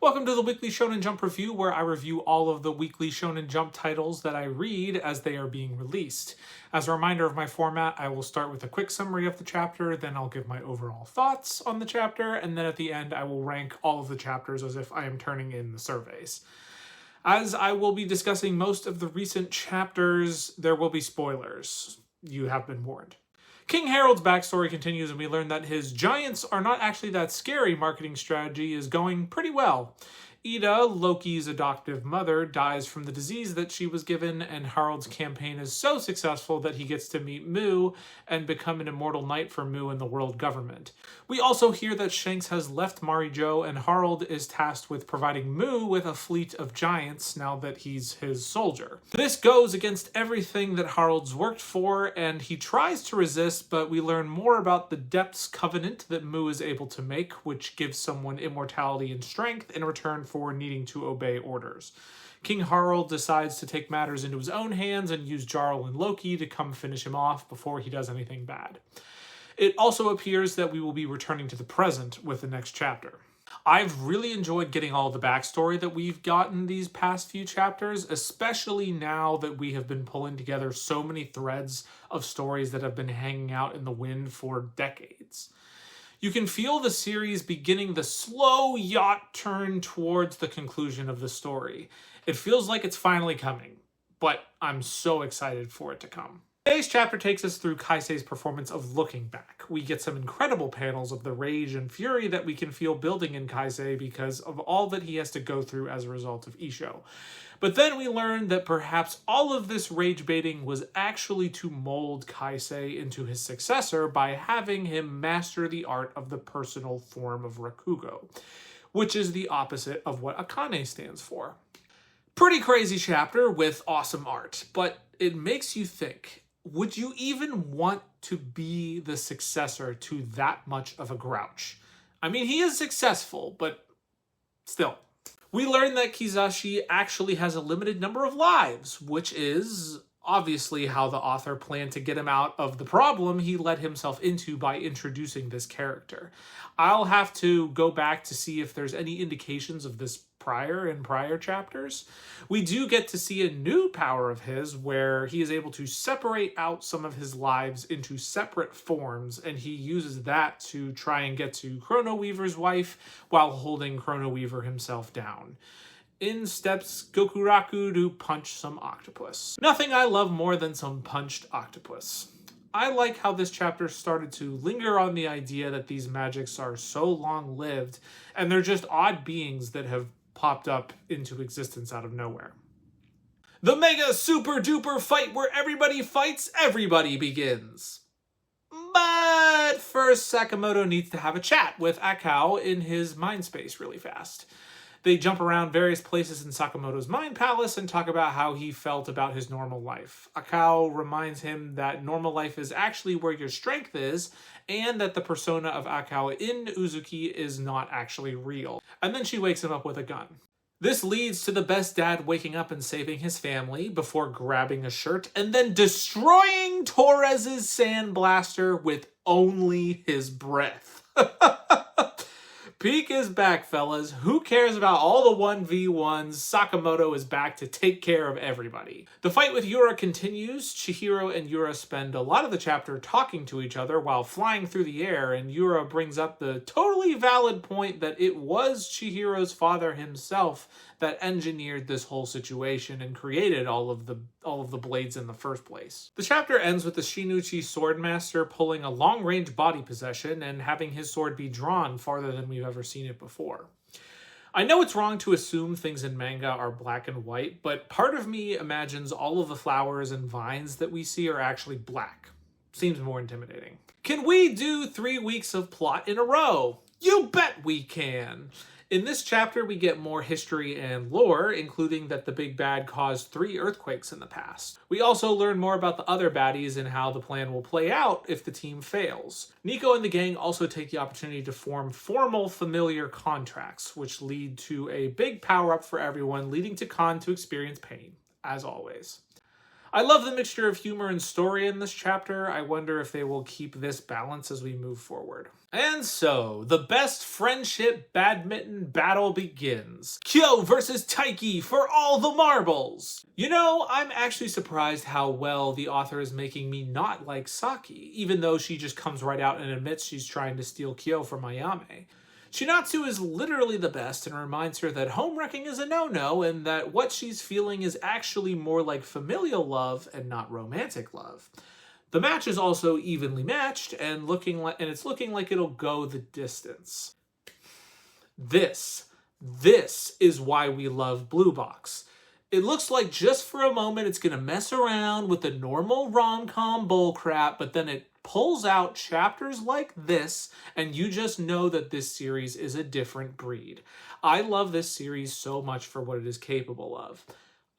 Welcome to the Weekly Shonen Jump Review, where I review all of the weekly Shonen Jump titles that I read as they are being released. As a reminder of my format, I will start with a quick summary of the chapter, then I'll give my overall thoughts on the chapter, and then at the end I will rank all of the chapters as if I am turning in the surveys. As I will be discussing most of the recent chapters, there will be spoilers. You have been warned. King Harold's backstory continues, and we learn that his giants are not actually that scary marketing strategy is going pretty well. Ida, Loki's adoptive mother, dies from the disease that she was given, and Harold's campaign is so successful that he gets to meet Mu and become an immortal knight for Mu and the world government. We also hear that Shanks has left Marijo, and Harold is tasked with providing Mu with a fleet of giants now that he's his soldier. This goes against everything that Harold's worked for, and he tries to resist, but we learn more about the Depths Covenant that Mu is able to make, which gives someone immortality and strength in return for needing to obey orders. King Harold decides to take matters into his own hands and use Jarl and Loki to come finish him off before he does anything bad. It also appears that we will be returning to the present with the next chapter. I've really enjoyed getting all the backstory that we've gotten these past few chapters, especially now that we have been pulling together so many threads of stories that have been hanging out in the wind for decades. You can feel the series beginning the slow yacht turn towards the conclusion of the story. It feels like it's finally coming, but I'm so excited for it to come. Today's chapter takes us through Kaise's performance of Looking Back. We get some incredible panels of the rage and fury that we can feel building in Kaise because of all that he has to go through as a result of Isho. But then we learn that perhaps all of this rage baiting was actually to mold Kaise into his successor by having him master the art of the personal form of Rakugo, which is the opposite of what Akane stands for. Pretty crazy chapter with awesome art, but it makes you think, would you even want to be the successor to that much of a grouch? I mean, he is successful, but still. We learn that Kizashi actually has a limited number of lives, which is obviously how the author planned to get him out of the problem he let himself into by introducing this character. I'll have to go back to see if there's any indications of this in prior chapters. We do get to see a new power of his where he is able to separate out some of his lives into separate forms, and he uses that to try and get to Chrono Weaver's wife while holding Chrono Weaver himself down. In steps Gokuraku to punch some octopus. Nothing I love more than some punched octopus. I like how this chapter started to linger on the idea that these magics are so long-lived, and they're just odd beings that have popped up into existence out of nowhere. The mega super duper fight where everybody fights everybody begins. But first, Sakamoto needs to have a chat with Akao in his mind space really fast. They jump around various places in Sakamoto's mind palace and talk about how he felt about his normal life. Akao reminds him that normal life is actually where your strength is, and that the persona of Akao in Uzuki is not actually real. And then she wakes him up with a gun. This leads to the best dad waking up and saving his family before grabbing a shirt and then destroying Torres's sandblaster with only his breath. Peak is back, fellas. Who cares about all the 1v1s? Sakamoto is back to take care of everybody. The fight with Yura continues. Chihiro and Yura spend a lot of the chapter talking to each other while flying through the air, and Yura brings up the totally valid point that it was Chihiro's father himself that engineered this whole situation and created all of the blades in the first place. The chapter ends with the Shinichi Swordmaster pulling a long-range body possession and having his sword be drawn farther than we've ever seen it before. I know it's wrong to assume things in manga are black and white, but part of me imagines all of the flowers and vines that we see are actually black. Seems more intimidating. Can we do 3 weeks of plot in a row? You bet we can! In this chapter, we get more history and lore, including that the big bad caused 3 earthquakes in the past. We also learn more about the other baddies and how the plan will play out if the team fails. Nico and the gang also take the opportunity to form formal familiar contracts, which lead to a big power-up for everyone, leading to Khan to experience pain, as always. I love the mixture of humor and story in this chapter. I wonder if they will keep this balance as we move forward. And so, the best friendship badminton battle begins. Kyo versus Taiki for all the marbles! You know, I'm actually surprised how well the author is making me not like Saki, even though she just comes right out and admits she's trying to steal Kyo from Ayame. Shinatsu is literally the best and reminds her that homewrecking is a no-no and that what she's feeling is actually more like familial love and not romantic love. The match is also evenly matched and it's looking like it'll go the distance. This is why we love Blue Box. It looks like just for a moment it's going to mess around with the normal rom-com bullcrap, but then it pulls out chapters like this, and you just know that this series is a different breed. I love this series so much for what it is capable of.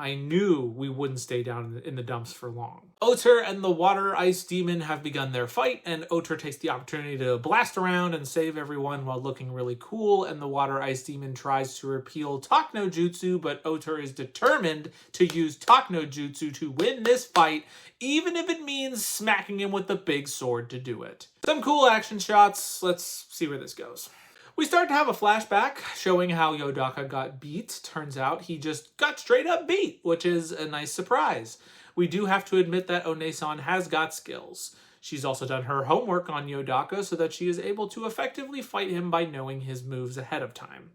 I knew we wouldn't stay down in the dumps for long. Oter and the Water Ice Demon have begun their fight, and Oter takes the opportunity to blast around and save everyone while looking really cool, and the Water Ice Demon tries to repeal Talk no Jutsu, but Oter is determined to use Talk no Jutsu to win this fight, even if it means smacking him with the big sword to do it. Some cool action shots. Let's see where this goes. We start to have a flashback showing how Yodaka got beat. Turns out he just got straight up beat, which is a nice surprise. We do have to admit that One-san has got skills. She's also done her homework on Yodaka so that she is able to effectively fight him by knowing his moves ahead of time.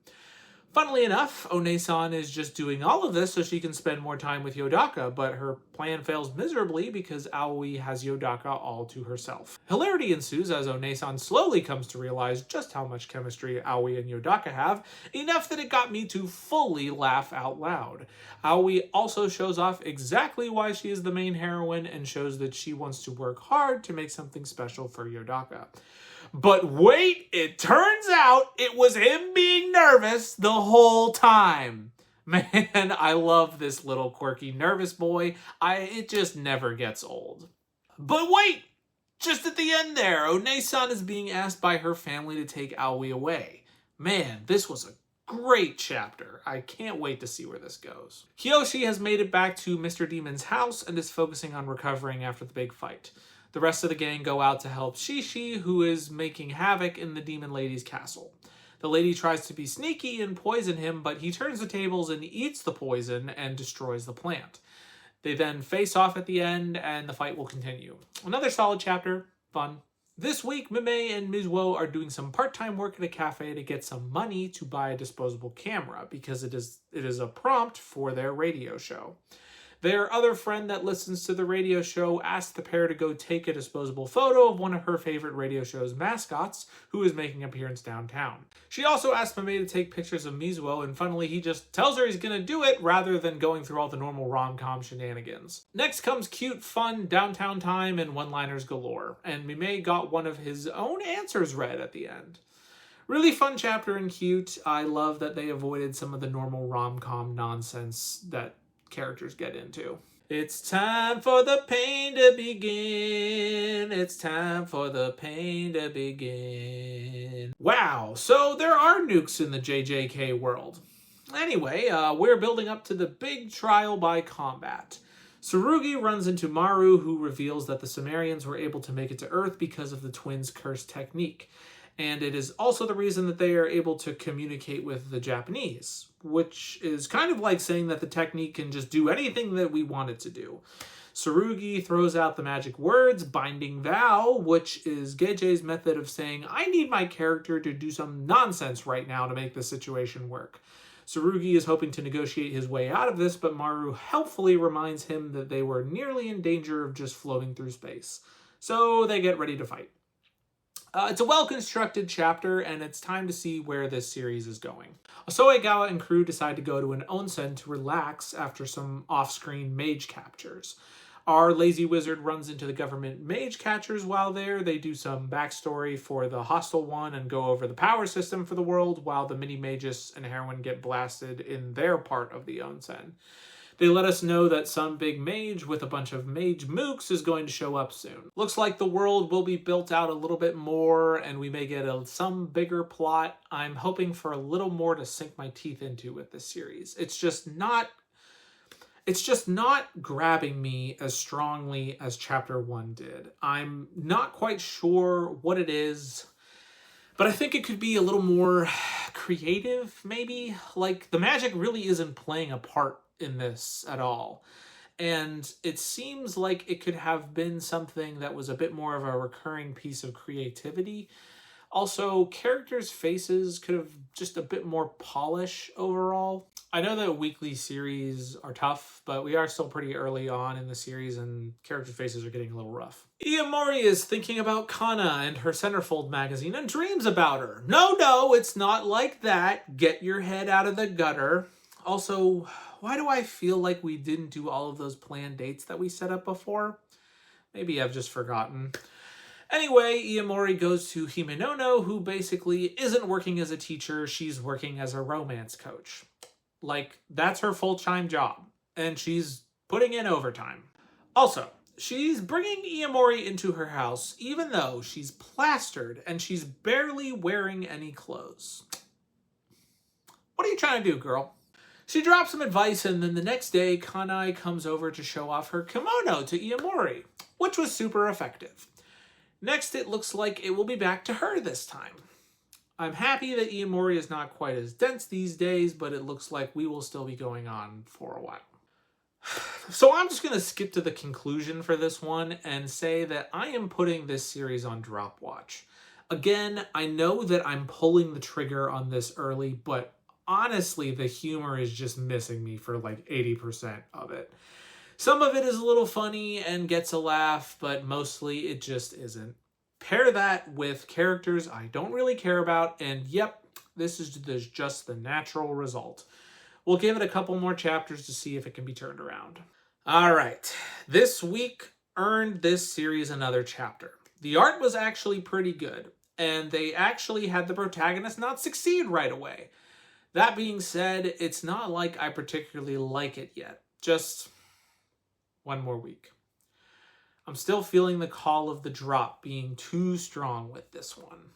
Funnily enough, One-san is just doing all of this so she can spend more time with Yodaka, but her plan fails miserably because Aoi has Yodaka all to herself. Hilarity ensues as One-san slowly comes to realize just how much chemistry Aoi and Yodaka have, enough that it got me to fully laugh out loud. Aoi also shows off exactly why she is the main heroine and shows that she wants to work hard to make something special for Yodaka. But wait, it turns out it was him being nervous the whole time. Man, I love this little quirky nervous boy. It just never gets old. But wait, just at the end there, One-san is being asked by her family to take Aoi away. Man, this was a great chapter. I can't wait to see where this goes. Kiyoshi has made it back to Mr. Demon's house and is focusing on recovering after the big fight. The rest of the gang go out to help Shishi, who is making havoc in the Demon Lady's castle. The lady tries to be sneaky and poison him, but he turns the tables and eats the poison and destroys the plant. They then face off at the end, and the fight will continue. Another solid chapter. Fun. This week, Mimei and Mizuo are doing some part-time work at a cafe to get some money to buy a disposable camera, because it is a prompt for their radio show. Their other friend that listens to the radio show asked the pair to go take a disposable photo of one of her favorite radio show's mascots, who is making an appearance downtown. She also asked Mimei to take pictures of Mizuo, and funnily he just tells her he's gonna do it rather than going through all the normal rom-com shenanigans. Next comes cute, fun, downtown time and one-liners galore, and Mimei got one of his own answers read at the end. Really fun chapter and cute. I love that they avoided some of the normal rom-com nonsense that characters get into. It's time for the pain to begin. It's time for the pain to begin. Wow, so there are nukes in the JJK world. Anyway, we're building up to the big trial by combat. Tsurugi runs into Maru, who reveals that the Sumerians were able to make it to Earth because of the twins' curse technique. And it is also the reason that they are able to communicate with the Japanese, which is kind of like saying that the technique can just do anything that we want it to do. Tsurugi throws out the magic words, Binding Vow, which is Geje's method of saying, I need my character to do some nonsense right now to make the situation work. Tsurugi is hoping to negotiate his way out of this, but Maru helpfully reminds him that they were nearly in danger of just floating through space. So they get ready to fight. It's a well-constructed chapter, and it's time to see where this series is going. Osoegawa and crew decide to go to an onsen to relax after some off-screen mage captures. Our lazy wizard runs into the government mage catchers while there. They do some backstory for the hostile one and go over the power system for the world, while the mini-magus and heroine get blasted in their part of the onsen. They let us know that some big mage with a bunch of mage mooks is going to show up soon. Looks like the world will be built out a little bit more and we may get some bigger plot. I'm hoping for a little more to sink my teeth into with this series. It's just not... It's just not grabbing me as strongly as chapter 1 did. I'm not quite sure what it is, but I think it could be a little more creative, maybe. Like, the magic really isn't playing a part in this at all. And it seems like it could have been something that was a bit more of a recurring piece of creativity. Also, characters' faces could have just a bit more polish overall. I know that weekly series are tough, but we are still pretty early on in the series and character faces are getting a little rough. Iamori is thinking about Kana and her Centerfold magazine and dreams about her. No, it's not like that. Get your head out of the gutter. Also, why do I feel like we didn't do all of those planned dates that we set up before? Maybe I've just forgotten. Anyway, Iamori goes to Himenono, who basically isn't working as a teacher, she's working as a romance coach. Like, that's her full-time job, and she's putting in overtime. Also, she's bringing Iamori into her house, even though she's plastered and she's barely wearing any clothes. What are you trying to do, girl? She drops some advice, and then the next day, Kanai comes over to show off her kimono to Iamori, which was super effective. Next, it looks like it will be back to her this time. I'm happy that Iamori is not quite as dense these days, but it looks like we will still be going on for a while. So I'm just going to skip to the conclusion for this one and say that I am putting this series on drop watch. Again, I know that I'm pulling the trigger on this early, but honestly, the humor is just missing me for like 80% of it. Some of it is a little funny and gets a laugh, but mostly it just isn't. Pair that with characters I don't really care about, and yep, this is just the natural result. We'll give it a couple more chapters to see if it can be turned around. All right, this week earned this series another chapter. The art was actually pretty good, and they actually had the protagonist not succeed right away. That being said, it's not like I particularly like it yet. Just one more week. I'm still feeling the call of the drop being too strong with this one.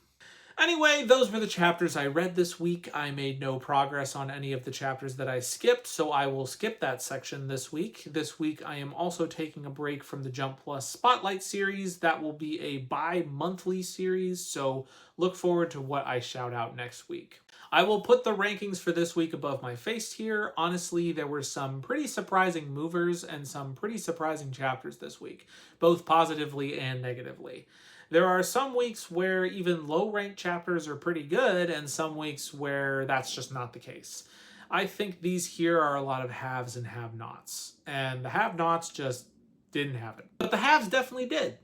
Anyway, those were the chapters I read this week. I made no progress on any of the chapters that I skipped, so I will skip that section this week. This week, I am also taking a break from the Jump Plus Spotlight series. That will be a bi-monthly series, so look forward to what I shout out next week. I will put the rankings for this week above my face here. Honestly, there were some pretty surprising movers and some pretty surprising chapters this week, both positively and negatively. There are some weeks where even low-ranked chapters are pretty good, and some weeks where that's just not the case. I think these here are a lot of haves and have-nots, and the have-nots just didn't have it. But the haves definitely did.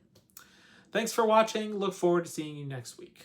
Thanks for watching. Look forward to seeing you next week.